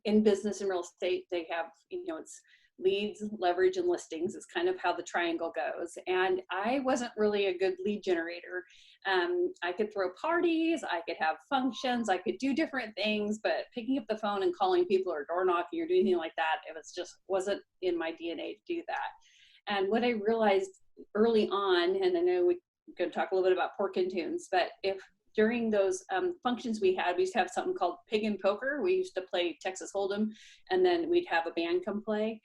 in business and real estate, they have, it's leads, leverage, and listings is kind of how the triangle goes. And I wasn't really a good lead generator. I could throw parties, I could have functions, I could do different things, but picking up the phone and calling people or door knocking or doing anything like that, wasn't in my DNA to do that. And what I realized early on, and I know we're going to talk a little bit about pork and tunes, but if during those functions we used to have something called Pig and Poker. We used to play Texas Hold'em, and then we'd have a band come play.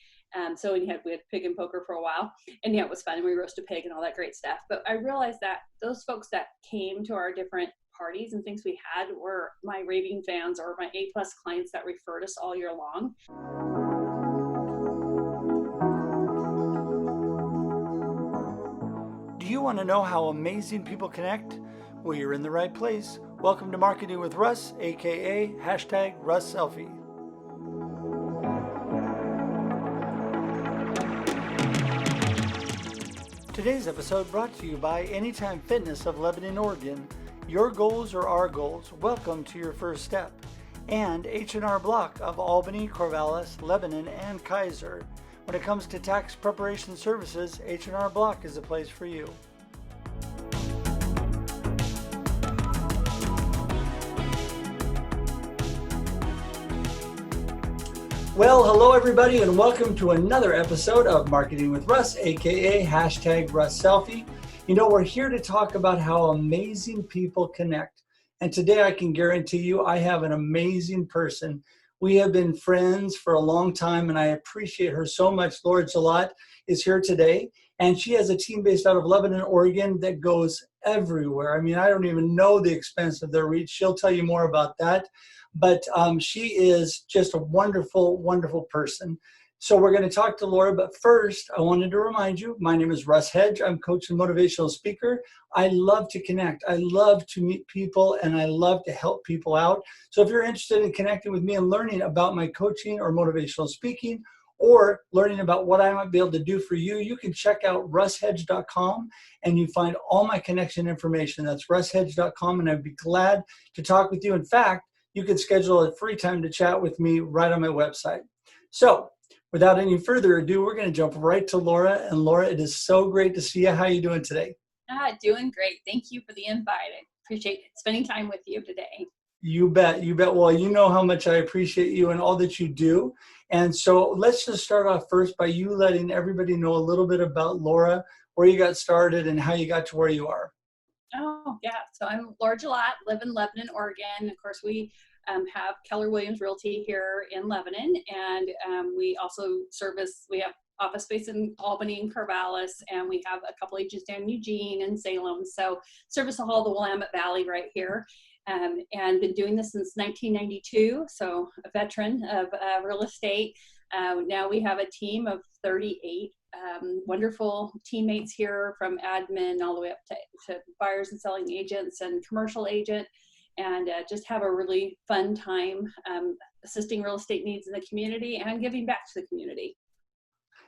So we had Pig and Poker for a while, and yeah, it was fun. And we roast a pig and all that great stuff. But I realized that those folks that came to our different parties and things we had were my raving fans or my A+ clients that referred us all year long. Do you want to know how amazing people connect? Well, you're in the right place. Welcome to Marketing with Russ, aka #RussSelfie. Today's episode brought to you by Anytime Fitness of Lebanon, Oregon. Your goals are our goals. Welcome to your first step. And H&R Block of Albany, Corvallis, Lebanon, and Kaiser. When it comes to tax preparation services, H&R Block is the place for you. Well, hello everybody, and welcome to another episode of Marketing with Russ, aka #RussSelfie. You know, we're here to talk about how amazing people connect. And today I can guarantee you I have an amazing person. We have been friends for a long time, and I appreciate her so much. Laure Gillott is here today, and she has a team based out of Lebanon, Oregon that goes everywhere. I mean, I don't even know the expense of their reach. She'll tell you more about that. But she is just a wonderful, wonderful person. So we're going to talk to Laure, but first I wanted to remind you, my name is Russ Hedge. I'm coach and motivational speaker. I love to connect. I love to meet people, and I love to help people out. So if you're interested in connecting with me and learning about my coaching or motivational speaking, or learning about what I might be able to do for you, you can check out russhedge.com, and you find all my connection information. That's russhedge.com, and I'd be glad to talk with you. In fact, you can schedule a free time to chat with me right on my website. So without any further ado, we're going to jump right to Laure. And Laure, it is so great to see you. How are you doing today? Doing great. Thank you for the invite. I appreciate spending time with you today. You bet. You bet. Well, you know how much I appreciate you and all that you do. And so let's just start off first by you letting everybody know a little bit about Laure, where you got started and how you got to where you are. Oh, yeah. So I'm Laure Gillott, live in Lebanon, Oregon. Of course, we have Keller Williams Realty here in Lebanon, and we also we have office space in Albany and Corvallis, and we have a couple agents down in Eugene and Salem. So service all the Willamette Valley right here, and been doing this since 1992. So a veteran of real estate. Now we have a team of 38 wonderful teammates here, from admin all the way up to buyers and selling agents and commercial agent, and just have a really fun time assisting real estate needs in the community and giving back to the community.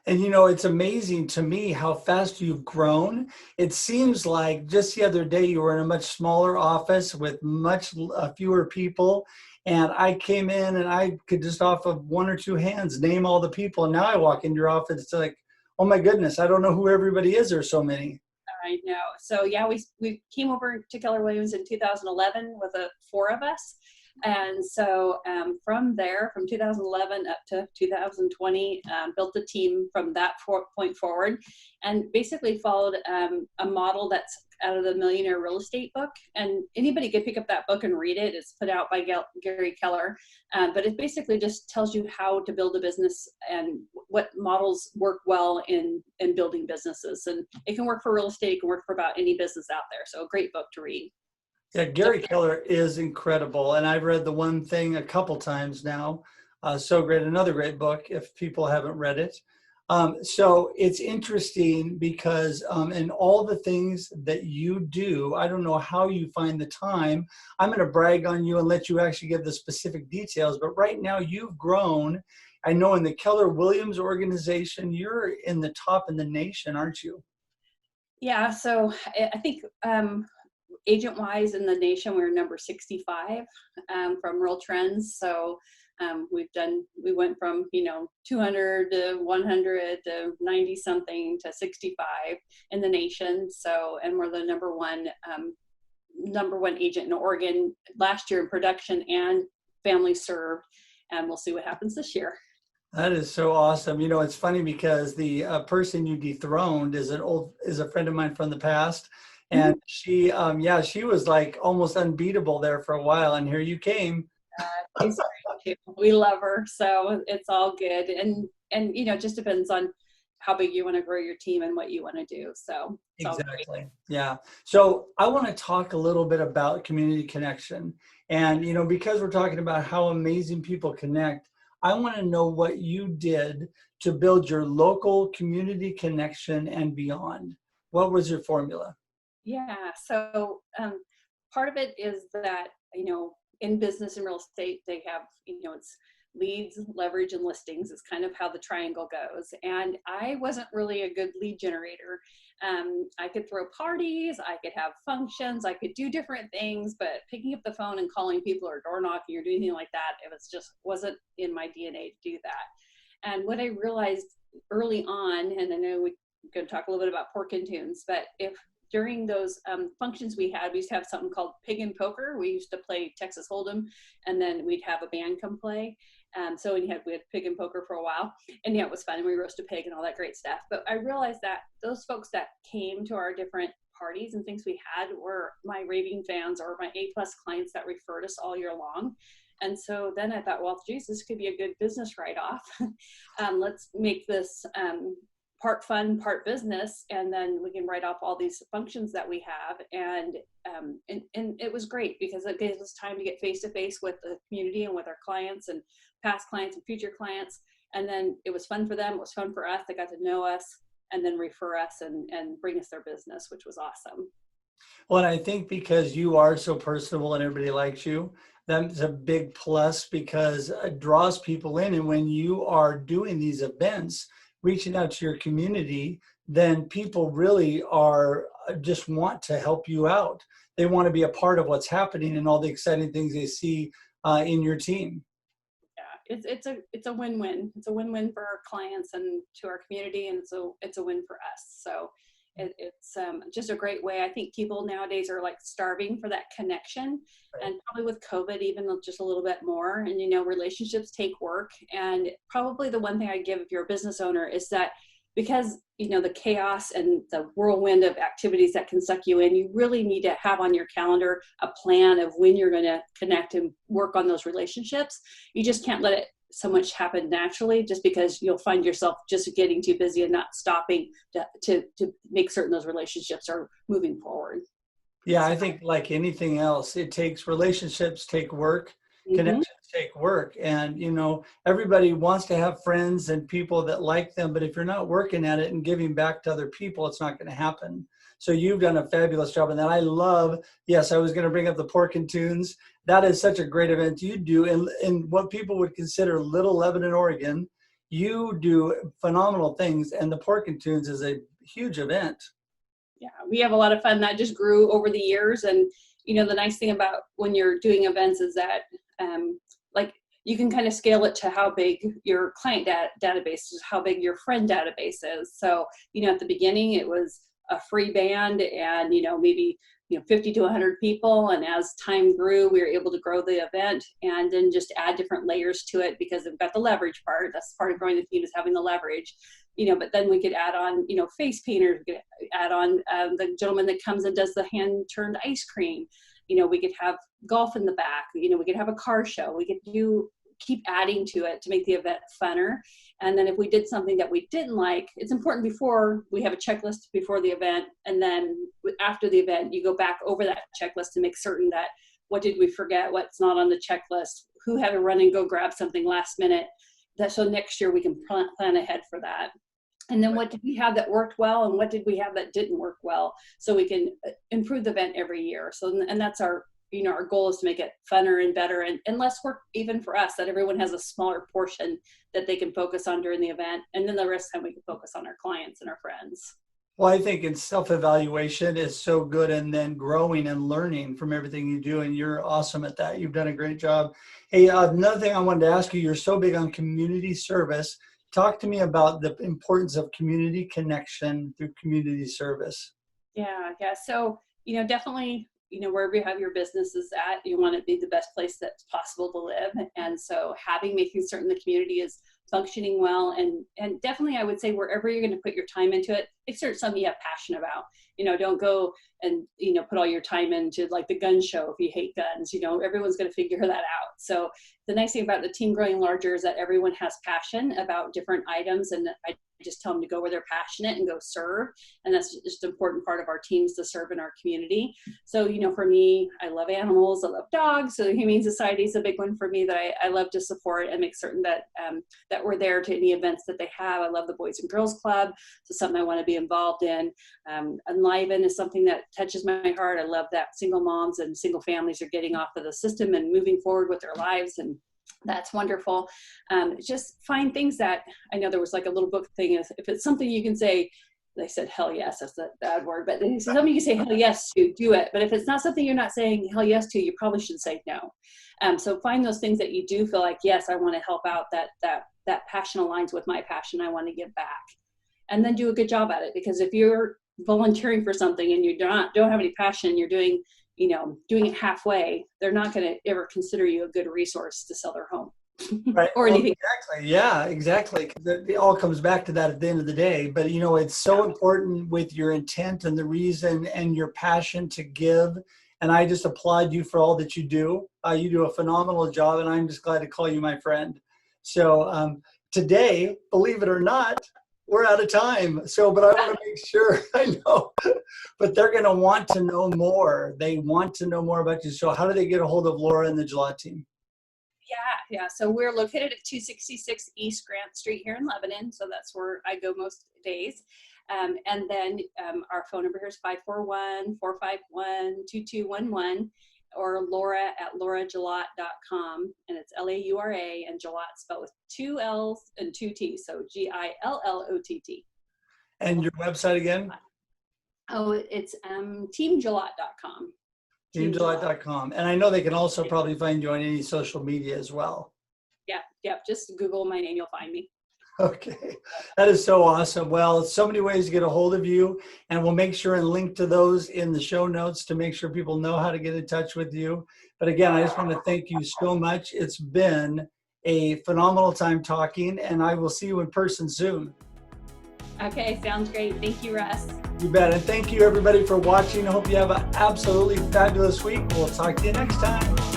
And you know, it's amazing to me how fast you've grown. It seems like just the other day you were in a much smaller office with much fewer people. And I came in and I could just off of one or two hands name all the people. And now I walk into your office, it's like, oh my goodness, I don't know who everybody is. There's so many. I know. So yeah, we came over to Keller Williams in 2011 with 4 of us. And so from there, from 2011 up to 2020, built a team from that point forward, and basically followed a model that's out of the Millionaire Real Estate book. And anybody could pick up that book and read it. It's put out by Gary Keller. But it basically just tells you how to build a business and what models work well in building businesses. And it can work for real estate. It can work for about any business out there. So a great book to read. Yeah, Gary Keller is incredible. And I've read The One Thing a couple times now. So great. Another great book if people haven't read it. So it's interesting because in all the things that you do, I don't know how you find the time. I'm going to brag on you and let you actually give the specific details. But right now you've grown. I know in the Keller Williams organization, you're in the top in the nation, aren't you? Yeah. So I think agent wise in the nation, we're number 65 from Real Trends. So we went from, 200 to 100 to 90 something to 65 in the nation. So, and we're the number one agent in Oregon last year in production and family served. And we'll see what happens this year. That is so awesome. It's funny because the person you dethroned is a friend of mine from the past. And she was like almost unbeatable there for a while. And here you came. She's great too. We love her. So it's all good. And it just depends on how big you want to grow your team and what you want to do. So exactly. Yeah. So I want to talk a little bit about community connection. And, because we're talking about how amazing people connect, I want to know what you did to build your local community connection and beyond. What was your formula? Yeah. So part of it is that, in business and real estate, they have, it's leads, leverage, and listings is kind of how the triangle goes. And I wasn't really a good lead generator. I could throw parties, I could have functions, I could do different things, but picking up the phone and calling people or door knocking or doing anything like that, wasn't in my DNA to do that. And what I realized early on, and I know we're going to talk a little bit about pork and tunes, but if during those functions we used to have something called pig and poker. We used to play Texas Hold'em, and then we'd have a band come play. So we had pig and poker for a while, and it was fun. And we roast a pig and all that great stuff. But I realized that those folks that came to our different parties and things we had were my raving fans or my A+ clients that referred us all year long. And so then I thought, well, geez, this could be a good business write-off. Let's make this part fun, part business, and then we can write off all these functions that we have. And it was great because it gave us time to get face-to-face with the community and with our clients and past clients and future clients. And then it was fun for them. It was fun for us. They got to know us and then refer us and bring us their business, which was awesome. Well, and I think because you are so personable and everybody likes you, that's a big plus because it draws people in. And when you are doing these events, reaching out to your community, then people really are just want to help you out. They want to be a part of what's happening and all the exciting things they see in your team. Yeah, it's a win-win. It's a win-win for our clients and to our community, and it's a win for us. So it's just a great way. I think people nowadays are like starving for that connection, right. And probably with COVID, even just a little bit more. And relationships take work. And probably the one thing I give if you're a business owner is that because the chaos and the whirlwind of activities that can suck you in, you really need to have on your calendar a plan of when you're going to connect and work on those relationships. You just can't let it so much happen naturally, just because you'll find yourself just getting too busy and not stopping to make certain those relationships are moving forward. Yeah, I think like anything else, relationships take work, connections take work. And, everybody wants to have friends and people that like them, but if you're not working at it and giving back to other people, it's not going to happen. So you've done a fabulous job. And that I love, yes, I was going to bring up the Pork and Tunes. That is such a great event you do. In what people would consider Little Lebanon, Oregon, you do phenomenal things. And the Pork and Tunes is a huge event. Yeah, we have a lot of fun. That just grew over the years. And, the nice thing about when you're doing events is that you can kind of scale it to how big your client database is, how big your friend database is. So, at the beginning it was a free band and, maybe, 50 to 100 people. And as time grew, we were able to grow the event and then just add different layers to it because they've got the leverage part. That's part of growing the team is having the leverage, but then we could add on, face painters, we could add on the gentleman that comes and does the hand turned ice cream. We could have golf in the back, we could have a car show. We could keep adding to it to make the event funner. And then if we did something that we didn't like, it's important before we have a checklist before the event. And then after the event, you go back over that checklist to make certain that what did we forget, what's not on the checklist, who had to run and go grab something last minute. So next year we can plan ahead for that. And then what did we have that worked well and what did we have that didn't work well? So we can improve the event every year. So, and that's our goal is to make it funner and better and less work even for us, that everyone has a smaller portion that they can focus on during the event. And then the rest of the time we can focus on our clients and our friends. Well, I think in self-evaluation is so good, and then growing and learning from everything you do. And you're awesome at that. You've done a great job. Hey, another thing I wanted to ask you, you're so big on community service. Talk to me about the importance of community connection through community service. Yeah. So, definitely, wherever you have your businesses at, you want it to be the best place that's possible to live. And so making certain the community is functioning well, and definitely I would say wherever you're going to put your time into it, make sure it's something you have passion about. Don't go and put all your time into like the gun show if you hate guns. Everyone's going to figure that out. So the nice thing about the team growing larger is that everyone has passion about different items, and I just tell them to go where they're passionate and go serve. And that's just an important part of our teams, to serve in our community. So, for me, I love animals, I love dogs. So the Humane Society is a big one for me that I love to support and make certain that that we're there to any events that they have. I love the Boys and Girls Club. So something I want to be involved in. Enliven is something that touches my heart. I love that single moms and single families are getting off of the system and moving forward with their lives, and that's wonderful. Just find things that, I know there was like a little book thing, if it's something you can say, they said hell yes, that's a bad word, but it's something you can say hell yes to, do it. But if it's not something you're not saying hell yes to, you probably should say no. So find those things that you do feel like, yes, I want to help out, that passion aligns with my passion, I want to give back. And then do a good job at it, because if you're volunteering for something and you don't have any passion, you're doing it halfway, they're not going to ever consider you a good resource to sell their home. Right. Or anything. Exactly. Yeah, exactly. It all comes back to that at the end of the day. But, it's so important with your intent and the reason and your passion to give. And I just applaud you for all that you do. You do a phenomenal job, and I'm just glad to call you my friend. So today, believe it or not, we're out of time. So, but I want to make sure, I know, but they're going to want to know more. They want to know more about you. So how do they get a hold of Laura and the Gillott team? Yeah. So we're located at 266 East Grant Street here in Lebanon. So that's where I go most days. And then our phone number here is 541-451-2211, or Laura at lauragillott.com. And it's Laura, and Gillott spelled with 2 L's and 2 T's. So Gillott. And your website again? Oh, it's teamgillott.com. teamgillott.com. And I know they can also probably find you on any social media as well. Yeah. Just Google my name, you'll find me. Okay. That is so awesome. Well, so many ways to get a hold of you, and we'll make sure and link to those in the show notes to make sure people know how to get in touch with you. But again, I just want to thank you so much. It's been a phenomenal time talking, and I will see you in person soon. Okay, sounds great. Thank you, Russ. You bet. And thank you, everybody, for watching. I hope you have an absolutely fabulous week. We'll talk to you next time.